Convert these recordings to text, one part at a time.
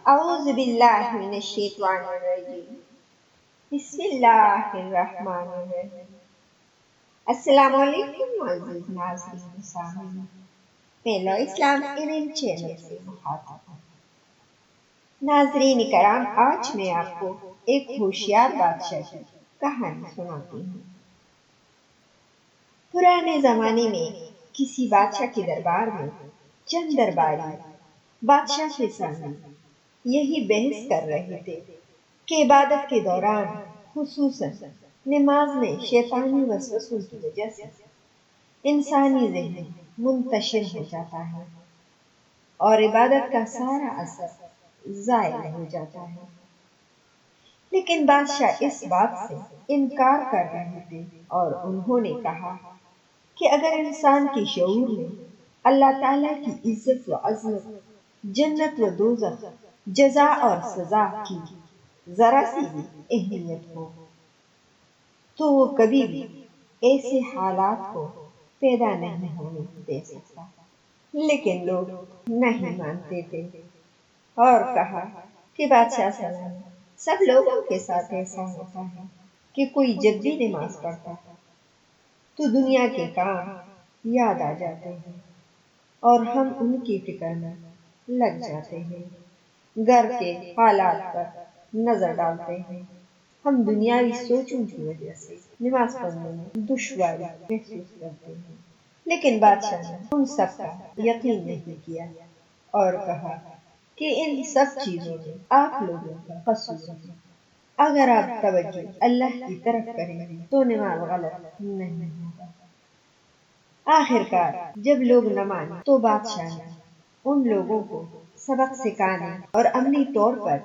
اعوذ باللہ من الشیطان الرجیم بسم اللہ الرحمن الرحیم۔ السلام علیکم معزز ناظرین سامعین، پہلا اسلام علم چینل سے مخاطب ہوں۔ ناظرین کرام، آج میں آپ کو ایک ہوشیار بادشاہ کی کہانی سناتی ہوں۔ پرانے زمانے میں کسی بادشاہ کے دربار میں چند درباری بادشاہ کے سامنے یہی بحث کر رہے تھے کہ عبادت کے دوران خصوصاً نماز میں شیطانی وسوسوں کی وجہ سے انسانی ذہن منتشر ہو جاتا ہے اور عبادت کا سارا اثر ضائع ہو جاتا ہے۔ لیکن بادشاہ اس بات سے انکار کر رہے تھے اور انہوں نے کہا کہ اگر انسان کے شعور میں اللہ تعالیٰ کی عزت و عظمت، جنت و دوزخ، جزا اور سزا کی ذرا سی بھی اہمیت ہو تو وہ کبھی بھی ایسے حالات کو پیدا نہیں ہونے دے سکتا۔ لیکن لوگ نہیں مانتے تھے اور کہا کہ بادشاہ سلام، سب لوگوں کے ساتھ ایسا ہوتا ہے کہ کوئی جب بھی نماز پڑھتا ہے تو دنیا کے کام یاد آ جاتے ہیں اور ہم ان کی فکر میں لگ جاتے ہیں، گھر کے حالات پر نظر ڈالتے ہیں، ہم دنیاوی سوچوں کی وجہ سے نماز پڑھنے میں دشواری محسوس کرتے ہیں۔ لیکن بادشاہ نے ان سب کا یقین نہیں کیا اور کہا کہ ان سب چیزوں میں آپ لوگوں کا قصور ہے۔ اگر آپ توجہ اللہ کی طرف کریں گے تو نماز غلط نہیں ہوگا۔ آخر کار جب لوگ نہ مانے تو بادشاہ نے ان لوگوں کو سبق سکھانے اور عملی طور پر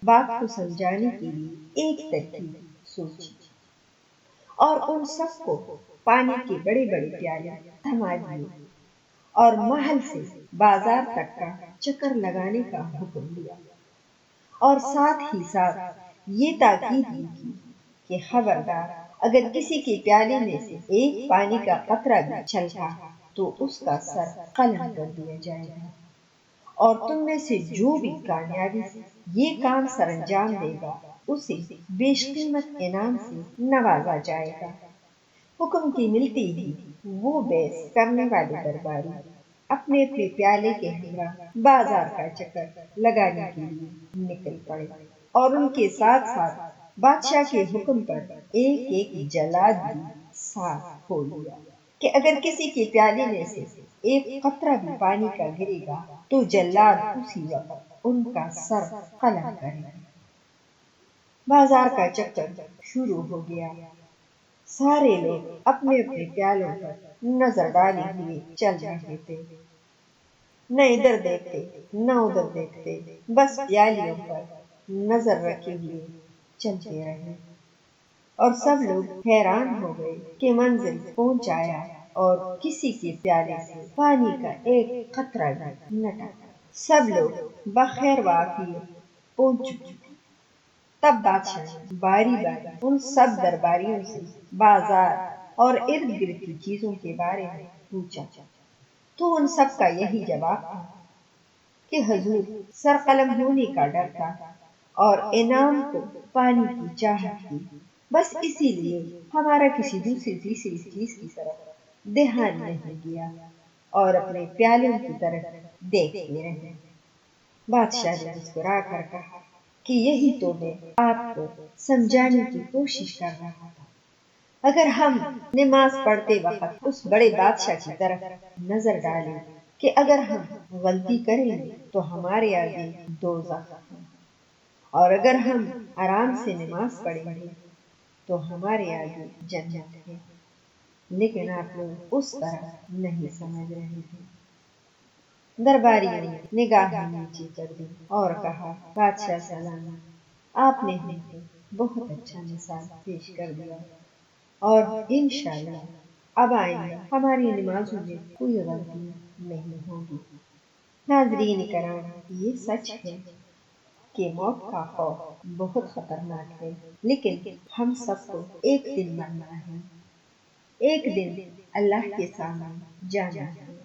بات کو سمجھانے کے لیے ایک ترکیب سوچی اور ان سب کو پانی کے بڑے بڑے پیالے تھما دیے اور محل سے بازار تک کا چکر لگانے کا حکم دیا اور ساتھ ہی ساتھ یہ تاکید بھی کی کہ خبردار اگر کسی کے پیالے میں سے ایک پانی کا قطرہ بھی چھلکا تو اس کا سر قلم کر دیا جائے گا اور تم میں سے جو بھی کامیابی سے یہ کام سر انجام دے گا اسے بیش قیمت انعام سے نوازا جائے گا۔ حکم کی ملتی ہی وہ بحث کرنے والے درباری اپنے اپنے پیالے کے ہمراہ بازار کا چکر لگانے کے لیے نکل پڑے اور ان کے ساتھ ساتھ بادشاہ کے حکم پر ایک ایک جلاد بھی ساتھ ہو لیا کہ اگر کسی کے پیالے میں سے ایک قطرہ بھی پانی کا گرے گا تو جلاد اسی وقت ان کا سر قلم کرے گا۔ بازار کا چکر شروع ہو گیا۔ سارے لوگ اپنے اپنے پیالوں پر نظر ڈالے ہوئے چل رہے تھے، نہ ادھر دیکھتے نہ ادھر دیکھتے، بس پیالیوں پر نظر رکھے ہوئے چلتے رہے اور سب لوگ حیران ہو گئے کہ منزل پہنچ آیا اور کسی کے پیالے سے پانی کا ایک قطرہ بھی نہ ٹپکا۔ سب لوگ بخیر وعافیت پہنچ چکے تھے۔ تب بادشاہ نے باری باری ان سب درباریوں سے بازار اور ارد گرد کی چیزوں کے بارے میں پوچھا تو ان سب کا یہی جواب تھا کہ حضور، سر قلم ہونے کا ڈر تھا اور انعام کو پانے کی چاہت تھی، بس اسی لیے ہمارا کسی دوسری تیسری چیز کی طرف دھیان نہیں گیا اور اپنے پیالوں کی طرف دیکھتے رہے۔ بادشاہ نے مسکرا کر کہا کہ یہی تو میں آپ کو سمجھانے کی کوشش کر رہا تھا۔ اگر ہم نماز پڑھتے وقت اس بڑے بادشاہ کی طرف نظر ڈالیں کہ اگر ہم غلطی کریں گے تو ہمارے آگے دوزخ ہے اور اگر ہم آرام سے نماز پڑھیں گے تو ہمارے آگے جنت ہے، لیکن آپ لوگ اس طرح نہیں سمجھ رہے تھے۔ درباریوں نے نگاہیں نیچے کر دی اور کہا، بادشاہ سلام، آپ نے ہم کو بہت اچھا مثال پیش کر دیا اور انشاءاللہ اب آئندہ ہماری نمازوں میں کوئی غلطی نہیں ہوگی۔ ناظرین کرام، یہ سچ ہے کہ موت کا خوف بہت خطرناک ہے، لیکن ہم سب کو ایک دن مرنا ہے، ایک دن اللہ کے سامنے جانا ہے۔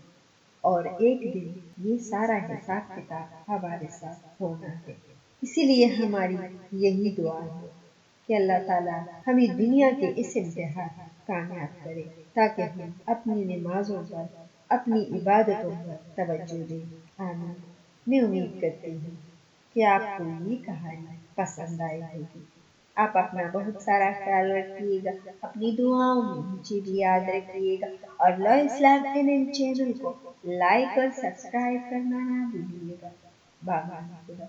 اور ایک دن یہ سارا حساب کتاب ہمارے ساتھ ہونا ہے۔ اسی لیے ہماری یہی دعا ہے کہ اللہ تعالیٰ ہمیں دنیا کے اس امتحان کامیاب کرے تاکہ ہم اپنی نمازوں پر، اپنی عبادتوں پر توجہ دیں۔ آمین۔ میں امید کرتی ہوں کہ آپ کو یہ کہانی پسند آئی ہوگی۔ آپ اپنا بہت سارا خیال رکھیے گا، اپنی دعاؤں میں مجھے بھی یاد رکھیے گا، اور لا اسلام چینل کو لائک اور سبسکرائب کرنا نہ بھولیے گا۔ بابا خدا۔